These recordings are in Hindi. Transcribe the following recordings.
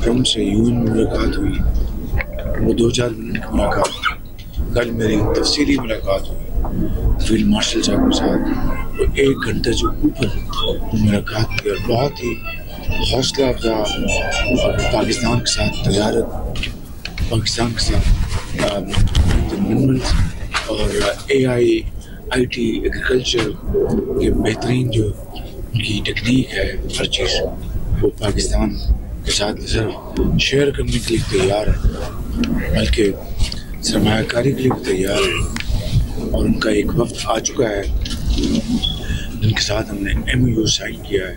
ट्रम्प से यूएन में मुलाकात हुई, वो 2-4 मिनट की मुलाकात। कल मेरी तफसीली मुलाकात हुई फील्ड मार्शल साहब के साथ, वो 1 घंटे से ऊपर मुलाकात की और बहुत ही हौसला अफजा पाकिस्तान के साथ तजारत, पाकिस्तान के साथ मिनरल्स और AI, IT, एग्रीकल्चर के बेहतरीन जो उनकी टेक्निक है, हर चीज़ वो पाकिस्तान के साथ न सिर्फ शेयर करने के लिए तैयार है बल्कि सरमायाकारी के लिए भी तैयार है। और उनका एक वक्त आ चुका है जिनके साथ हमने MOU साइन किया है।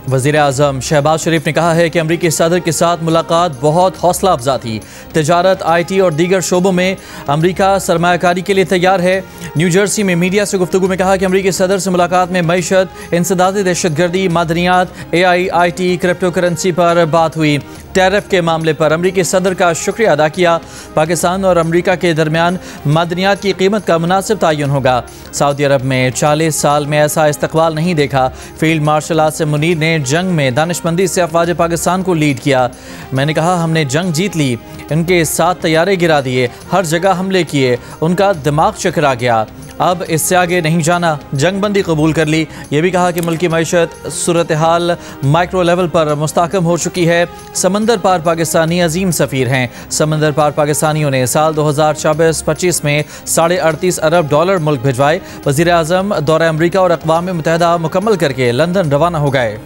वज़ीर आज़म शहबाज शरीफ ने कहा है कि अमरीकी सदर के साथ मुलाकात बहुत हौसला अफजा थी। तिजारत, IT और दीगर शोबों में अमरीका सरमायाकारी के लिए तैयार है। न्यू जर्सी में मीडिया से गुफ्तगू में कहा कि अमरीकी सदर से मुलाकात में मईशत, इंसदादी दहशतगर्दी, मादनियात, AI, IT, क्रिप्टो करेंसी पर बात हुई। टैरिफ के मामले पर अमरीकी सदर का शुक्रिया अदा किया। पाकिस्तान और अमरीका के दरमियान मादनियात की कीमत का मुनासिब तयन होगा। सऊदी अरब में 40 साल में ऐसा इस्तकबाल नहीं देखा। फील्ड मार्शल आसिम मुनीर ने जंग में दानिशमंदी से अफवाज पाकिस्तान को लीड किया। मैंने कहा हमने जंग जीत ली, इनके 7 तैयारे गिरा दिए, हर जगह हमले किए, उनका दिमाग चकरा गया, अब इससे आगे नहीं जाना, जंग बंदी कबूल कर ली। ये भी कहा कि मुल्की मईशत सूरत हाल माइक्रो लेवल पर मुस्तहकम हो चुकी है। समंदर पार पाकिस्तानी अजीम सफ़ीर हैं। समंदर पार पाकिस्तानियों ने साल 2024-25 में $38.5 अरब मुल्क भिजवाए। वज़ीर आज़म दौरा अमरीका और अक़वाम मुत्तहिदा मुकम्मल करके लंदन रवाना हो गए।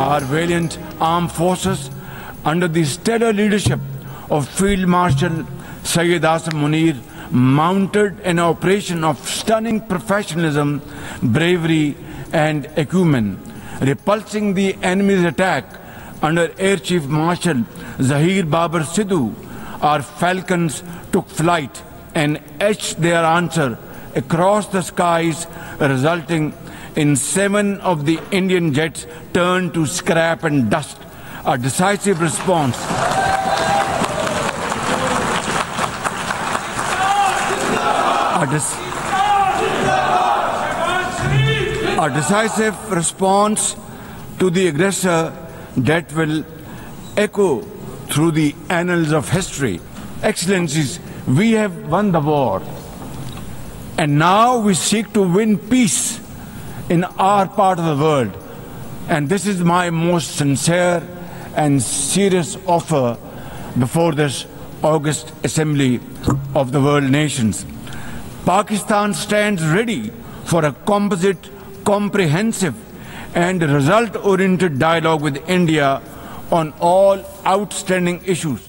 Our valiant armed forces, under the stellar leadership of Field Marshal Syed Asim Munir, mounted an operation of stunning professionalism, bravery and acumen. Repulsing the enemy's attack under Air Chief Marshal Zahir Babar Sidhu, our falcons took flight and etched their answer across the skies, resulting in 7 of the Indian jets turned to scrap and dust. A decisive response. A decisive response to the aggressor that will echo through the annals of history. Excellencies, we have won the war, and now we seek to win peace in our part of the world, and this is my most sincere and serious offer before this august assembly of the world nations. Pakistan stands ready for a composite, comprehensive and result-oriented dialogue with India on all outstanding issues.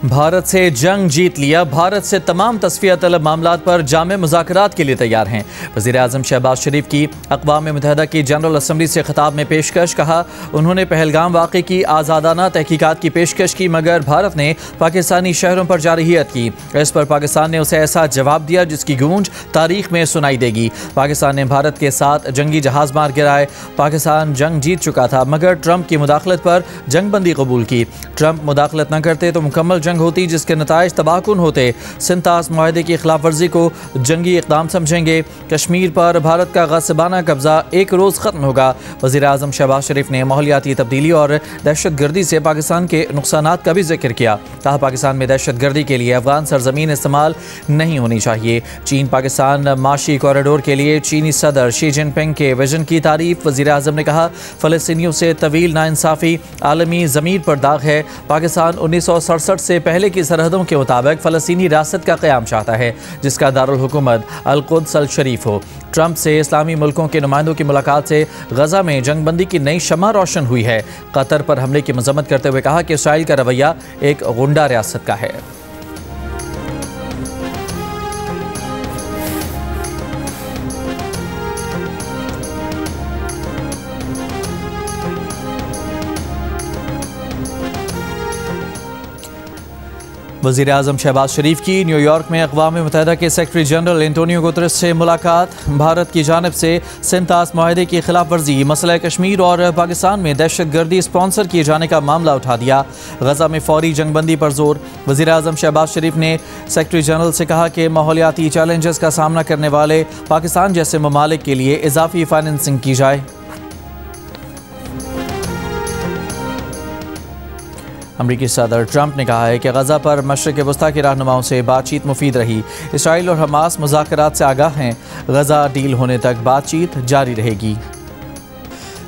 Bharat से जंग जीत लिया, भारत से तमाम तस्फिया तलब मामलात पर जामे मुज़ाकरात के लिए तैयार हैं। वज़ीर आज़म शहबाज शरीफ की अक़वाम मुत्तहिदा की जनरल असम्बली से खिताब में पेशकश। कहा उन्होंने पहलगाम वाक़े की आज़ादाना तहकीकात की पेशकश की, मगर भारत ने पाकिस्तानी शहरों पर जारहियत की। इस पर पाकिस्तान ने उसे ऐसा जवाब दिया जिसकी गूंज तारीख में सुनाई देगी। पाकिस्तान ने भारत के साथ जंगी जहाज़ मार गिराए। पाकिस्तान जंग जीत चुका था, मगर ट्रंप की मुदाखलत पर जंग बंदी कबूल की। ट्रंप मुदाखलत न करते तो मुकम्मल जंग होती, जिसके नताइज तबाहकुन होते। सिंतास मुआहदे की खिलाफ वर्जी को जंगी इक़दाम समझेंगे। कश्मीर पर भारत का ग़ासिबाना कब्जा एक रोज़ ख़त्म होगा। वज़ीर आज़म शहबाज शरीफ ने माहौलियाती तब्दीली और दहशतगर्दी से पाकिस्तान के नुकसानात का भी जिक्र किया। कहा पाकिस्तान में दहशतगर्दी के लिए अफ़गान सरजमीन इस्तेमाल नहीं होनी चाहिए। चीन पाकिस्तान माशी कॉरिडोर के लिए चीनी सदर शी जिनपिंग के विजन की तारीफ। वज़ीर आज़म ने कहा फ़लस्तीनियों से तवील नाइंसाफ़ी आलमी ज़मीर पर दाग है। पाकिस्तान 1967 से पहले की सरहदों के मुताबिक फ़लस्तीनी रियासत का क़याम चाहता है, जिसका दारुल हुकूमत अल-कुद्स अल-शरीफ हो। ट्रंप से इस्लामी मुल्कों के नुमाइंदों की मुलाकात से गज़ा में जंगबंदी की नई शम्मा रोशन हुई है। कतर पर हमले की मज़म्मत करते हुए कहा कि इसराइल का रवैया एक गुंडा रियासत का है। वज़ीर आज़म शहबाज शरीफ की न्यूयॉर्क में अक़वाम मुत्तहिदा के सेक्रेटरी जनरल एंटोनियो गुतरेस से मुलाकात। भारत की जानिब से सिमतास माहदे की खिलाफ वर्जी, मसला कश्मीर और पाकिस्तान में दहशत गर्दी स्पॉन्सर किए जाने का मामला उठा दिया। गजा में फौरी जंगबंदी पर जोर। वज़ीर आज़म शहबाज शरीफ ने सेक्रेटरी जनरल से कहा कि माहौलियाती चैलेंजेस का सामना करने वाले पाकिस्तान जैसे ममालिक के लिए इजाफी फाइनेंसिंग की जाए। अमरीकी सदर ट्रंप ने कहा है कि गजा पर मशरिक़ वस्ता के रहनुमाओं से बातचीत मुफीद रही। इसराइल और हमास मुज़ाकरात से आगाह हैं। गजा डील होने तक बातचीत जारी रहेगी।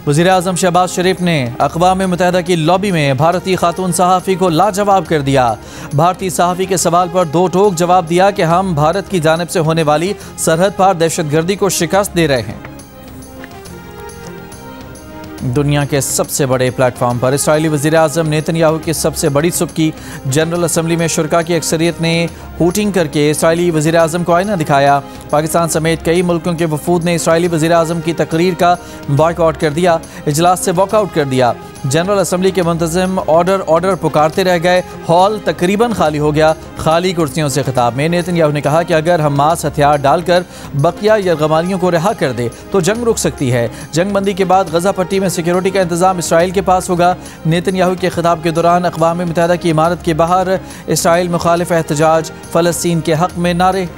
वज़ीर आज़म शहबाज शरीफ ने अक़वाम मुत्तहिदा की लॉबी में भारतीय खातून सहाफ़ी को लाजवाब कर दिया। भारतीय सहाफ़ी के सवाल पर दो टोक जवाब दिया कि हम भारत की जानिब से होने वाली सरहद पार दहशतगर्दी को शिकस्त दे रहे हैं। दुनिया के सबसे बड़े प्लेटफॉर्म पर इसराइली वज़ीर आज़म नेतन्याहू की सबसे बड़ी सुबकी। जनरल असम्बली में शुरा की अक्सरियत ने हूटिंग करके इसराइली वज़ीर आज़म को आईना दिखाया। पाकिस्तान समेत कई मुल्कों के वफूद ने इसराइली वज़ीर आज़म की तकरीर का बॉयकॉट कर दिया, इजलास से वॉकआउट कर दिया। जनरल असम्बली के मुंतज़िम ऑर्डर पुकारते रह गए। हॉल तकरीबन खाली हो गया। खाली कुर्सियों से खिताब में नेतन्याहू ने कहा कि अगर हमास हथियार डालकर बकिया यरगमालियों को रिहा कर दे तो जंग रुक सकती है। जंग बंदी के बाद गजा पट्टी में सिक्योरिटी का इंतजाम इसराइल के पास होगा। नेतन्याहू के खिताब के दौरान अक़वाम मुत्तहिदा की इमारत के बाहर इसराइल मुखालिफ एहतजाज, फ़लस्तीन के हक़ में नारे।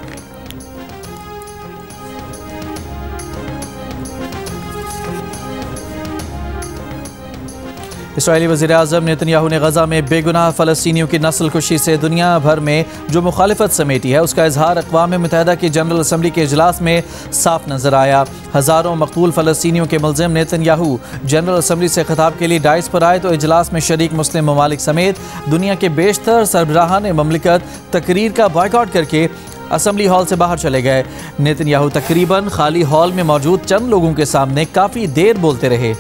इसराइली वज़ीर आज़म नेतन्याहू ने गजा में बेगुनाह फ़लस्तीनियों की नस्ल कुशी से दुनिया भर में जो मुखालिफत समेटी है उसका इजहार अक़वाम मुत्तहिदा की जनरल असम्बली के इजलास में साफ नजर आया। हज़ारों मकतूल फ़लस्तीनियों के मुल्ज़िम नेतन्याहू जनरल असम्बली से खिताब के लिए डाइस पर आए तो इजलास में शरीक मुस्लिम ममालिक समेत दुनिया के बेशतर सरबराहान ममलिकत तकरीर का बॉयकॉट करके असम्बली हॉल से बाहर चले गए। नेतन्याहू तकरीबन खाली हॉल में मौजूद चंद लोगों के सामने काफ़ी देर बोलते रहे।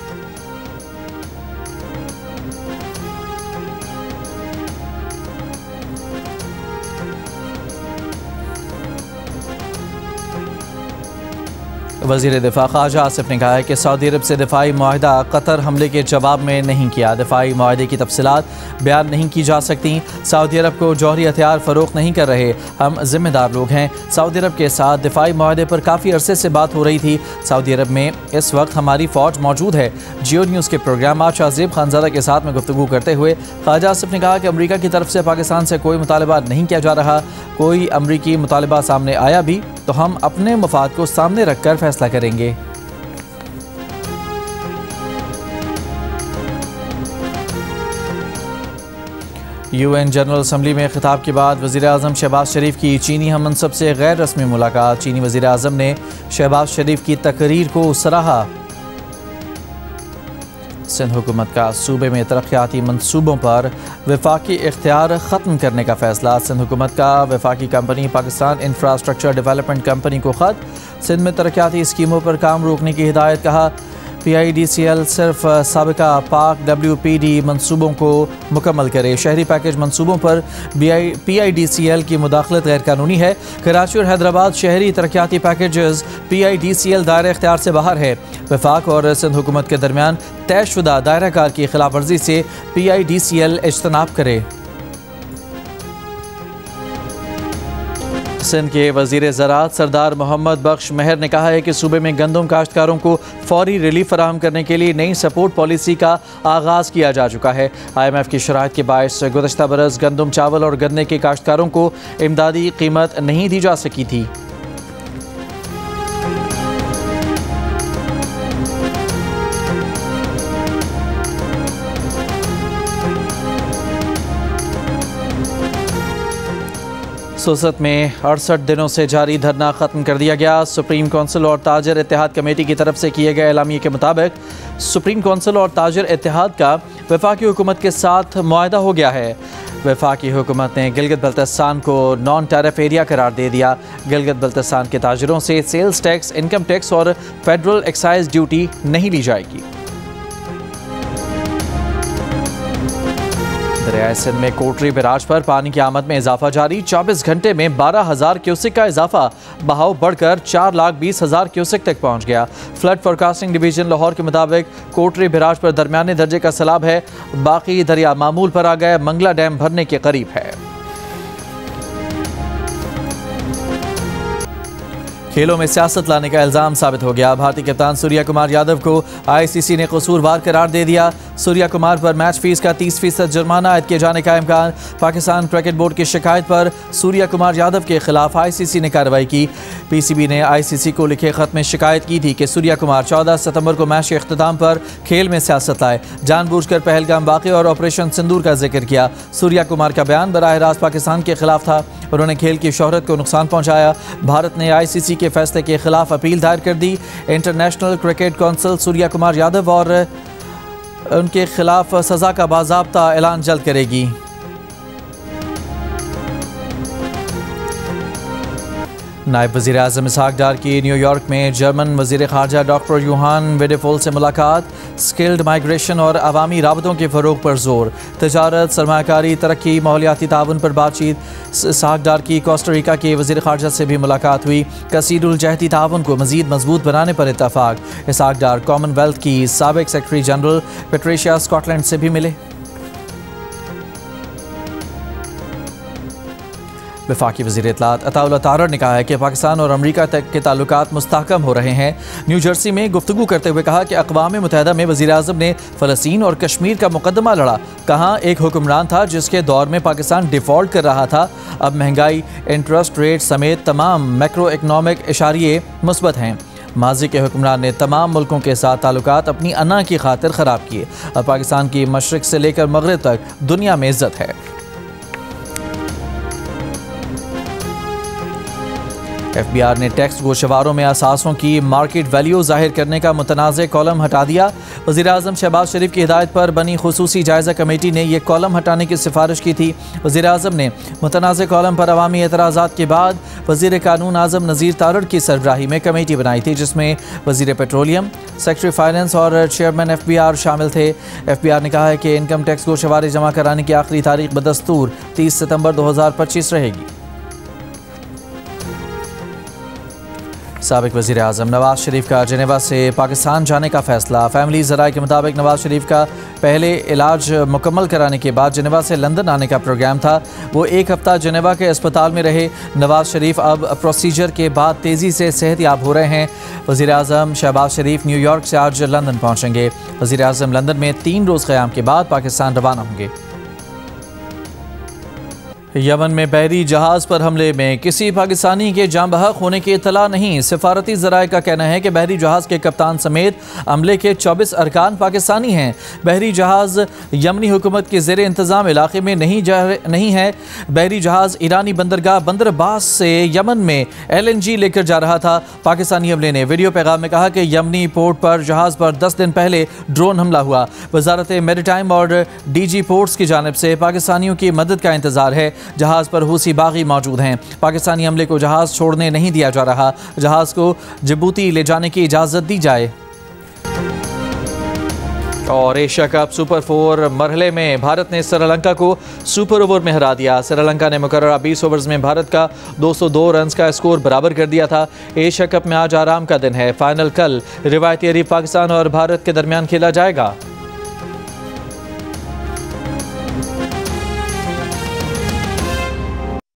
वज़ीर दिफा ख्वाजा आसिफ ने कहा है कि सऊदी अरब से दिफाई मुआहिदा कतर हमले के जवाब में नहीं किया। दिफाई मुआहिदे की तफसीलात बयान नहीं की जा सकती। सऊदी अरब को जौहरी हथियार फ़रोख्त नहीं कर रहे, हम ज़िम्मेदार लोग हैं। सऊदी अरब के साथ दिफाई मुआहिदे पर काफ़ी अरसे से बात हो रही थी। सऊदी अरब में इस वक्त हमारी फ़ौज मौजूद है। जियो न्यूज़ के प्रोग्राम आज शाहज़ेब खानज़ादा के साथ में गुफ्तगू करते हुए ख्वाजा आसिफ ने कहा कि अमरीका की तरफ से पाकिस्तान से कोई मुतालबा नहीं किया जा रहा। कोई अमरीकी मुतालबा सामने आया भी तो हम अपने मफाद को सामने रख कर फैसला करेंगे। UN जनरल असम्बली में खिताब के बाद वज़ीर आज़म शहबाज शरीफ की चीनी हममनसब से गैर रस्मी मुलाकात। चीनी वज़ीर आज़म ने शहबाज शरीफ की तकरीर को सराहा। सिंध हुकूमत का सूबे में तरक्याती मनसूबों पर वफाकी इख्तियार ख़त्म करने का फ़ैसला। सिंध हुकूमत का वफाकी company Pakistan infrastructure development company को ख़त। सिंध में तरक्याती स्कीमों पर काम रोकने की हिदायत। कहा PIDCL सिर्फ साबिका पाक WPD मनसूबों को मुकम्मल करे। शहरी पैकेज मनसूबों पर PIDCL की मुदाखलत गैर कानूनी है। कराची और हैदराबाद शहरी तरक्याती पैकेजेस PIDCL दायरे इख्तियार से बाहर है। वफाक और सिंध हुकूमत के दरमियान तयशुदा दायरा कार की खिलाफ वर्जी से PIDCL इज्तनाब करे। सिंध के वज़ीर ज़राअत सरदार मोहम्मद बख्श मेहर ने कहा है कि सूबे में गंदम काश्तकारों को फौरी रिलीफ फराहम करने के लिए नई सपोर्ट पॉलिसी का आगाज़ किया जा चुका है। IMF की शराइत के बायस गुज़श्ता बरस गंदम, चावल और गन्ने के काश्तकारों को इमदादी कीमत नहीं दी जा सकी थी। सोसत में 68 दिनों से जारी धरना ख़त्म कर दिया गया। सुप्रीम कौंसिल और ताजर इत्तेहाद कमेटी की तरफ से किए गए एलामिये के मुताबिक सुप्रीम कौंसिल और ताजर इत्तेहाद का वफाकी हुकूमत के साथ मुआहदा हो गया है। वफाकी हुकूमत ने गिलगित बल्तिस्तान को नॉन टैरिफ एरिया करार दे दिया। गिलगित बल्तिस्तान के ताजरों से सेल्स टैक्स, इनकम टैक्स और फेडरल एक्साइज ड्यूटी नहीं ली जाएगी। दरियाए सिंध में कोटरी बैराज पर पानी की आमद में इजाफा जारी। 24 घंटे में 12,000 क्यूसेक का इजाफा। बहाव बढ़कर 4,20,000 क्यूसेक तक पहुंच गया। फ्लड फोरकास्टिंग डिवीजन लाहौर के मुताबिक कोटरी बैराज पर दरमियाने दर्जे का सैलाब है। बाकी दरिया मामूल पर आ गए। मंगला डैम भरने के करीब है। खेलों में सियासत लाने का इल्जाम साबित हो गया। भारतीय कप्तान सूर्या कुमार यादव को आईसीसी ने कसूरवार करार दे दिया। सूर्या कुमार पर मैच फीस का 30% जुर्माना आयद किए जाने का इम्कान। पाकिस्तान क्रिकेट बोर्ड की शिकायत पर सूर्या कुमार यादव के खिलाफ आईसीसी ने कार्रवाई की। पीसीबी ने आईसीसी को लिखे खत में शिकायत की थी कि सूर्या कुमार 14 सितंबर को मैच के इख्तिताम पर खेल में सियासत लाए, जानबूझकर पहलगाम वाक़या और ऑपरेशन सिंदूर का जिक्र किया। सूर्या कुमार का बयान बराह रास्त पाकिस्तान के खिलाफ था। उन्होंने खेल की शोहरत को नुकसान पहुंचाया। भारत ने आईसीसी के फैसले के खिलाफ अपील दायर कर दी। International cricket council Surya Kumar Yadav और उनके खिलाफ सजा का बाज़ाब्ता ऐलान जल्द करेगी। नायब वज़ीर आज़म इसहाक डार की न्यूयॉर्क में जर्मन वज़ीर ख़ारजा डॉक्टर यूहान वेडेफोल से मुलाकात। स्किल्ड माइग्रेशन और अवामी राबतों के फ़रोग पर जोर। तजारत, सरमायाकारी, तरक्की, माहौलियाती ताउन पर बातचीत। इसहाक डार की कोस्टारिका के वज़ीर ख़ारजा से भी मुलाकात हुई। कसीरुल जहती ताउन को मज़ीद मजबूत बनाने पर इत्तफ़ाक़। इसहाक डार कॉमनवेल्थ की साबिक़ सेक्रेटरी जनरल पेट्रिशिया स्कॉटलैंड से भी मिले। वफाकी वज़ीर इत्तलात अताउल्लाह तारड़ ने कहा है कि पाकिस्तान और अमरीका तक के ताल्लुकात मुस्तहकम हो रहे हैं। न्यू जर्सी में गुफ्तगू करते हुए कहा कि अक़वाम मुत्तहिदा में वज़ीर आज़म ने फ़लस्तीन और कश्मीर का मुकदमा लड़ा। कहाँ एक हुक्मरान था जिसके दौर में पाकिस्तान डिफ़ॉल्ट कर रहा था। अब महंगाई, इंटरेस्ट रेट समेत तमाम मैक्रो इकनॉमिक इशारिये मुस्बत हैं। माजी के हुक्मरान ने तमाम मुल्कों के साथ ताल्लुकात अपनी अना की खातिर ख़राब किए। अब पाकिस्तान की मशरिक़ से लेकर मगरिब तक दुनिया में इज़्ज़त है। FBI ने टैक्स गोशवारों में असासों की मार्केट वैल्यू जाहिर करने का मुतनाज़ कॉलम हटा दिया। वज़ीर आज़म शहबाज शरीफ की हिदायत पर बनी खुसूसी जायज़ा कमेटी ने यह कॉलम हटाने की सिफारिश की थी। वज़ीर आज़म ने मुतनाज़ कॉलम पर अवामी एतराज़ात के बाद वज़ीर कानून आज़म नज़ीर तारड़ की सरबराही में कमेटी बनाई थी, जिसमें वज़ीर पेट्रोलियम, सेक्रेटरी फाइनेंस और चेयरमैन FBI शामिल थे। FBI ने कहा है कि इनकम टैक्स गोशवारे जमा कराने की आखिरी तारीख बदस्तूर 30 सितंबर 2025 रहेगी। साबिक़ वज़ीर आज़म नवाज शरीफ का जेनेवा से पाकिस्तान जाने का फ़ैसला। फैमिली ज़राए के मुताबिक नवाज शरीफ का पहले इलाज मुकम्मल कराने के बाद जेनेवा से लंदन आने का प्रोग्राम था। वो एक हफ़्ता जेनेवा के अस्पताल में रहे। नवाज शरीफ अब प्रोसीजर के बाद तेज़ी से सेहतयाब हो रहे हैं। वज़ीर आज़म शहबाज शरीफ न्यूयॉर्क से आज लंदन पहुँचेंगे। वज़ीर आज़म लंदन में 3 रोज़ क़याम के बाद पाकिस्तान रवाना होंगे। यमन में बहरी जहाज़ पर हमले में किसी पाकिस्तानी के जाँ बहक होने की इत्तला नहीं। सिफारती ज़राए का कहना है कि बहरी जहाज़ के कप्तान समेत अमले के 24 अरकान पाकिस्तानी हैं। बहरी जहाज़ यमनी हुकूमत के ज़ेर इंतज़ाम इलाके में नहीं है। बहरी जहाज़ ईरानी बंदरगाह बंदर अब्बास से यमन में LNG लेकर जा रहा था। पाकिस्तानी अमले ने वीडियो पैगाम में कहा कि यमनी पोर्ट पर जहाज़ पर 10 दिन पहले ड्रोन हमला हुआ। वज़ारत मेरिटाइम और DG पोर्ट्स की जानिब से पाकिस्तानियों की मदद का इंतज़ार है। जहाज़ पर हूसी बागी मौजूद हैं। पाकिस्तानी अमले को जहाज़ छोड़ने नहीं दिया जा रहा। जहाज़ को जिबूती ले जाने की इजाज़त दी जाए। और एशिया कप सुपर 4 मरहले में भारत ने श्रीलंका को सुपर ओवर में हरा दिया। श्रीलंका ने मुकर्ररा 20 ओवर्स में भारत का 202 रन का स्कोर बराबर कर दिया था। एशिया कप में आज आराम का दिन है। फाइनल कल रिवायती हरीफ पाकिस्तान और भारत के दरमियान खेला जाएगा।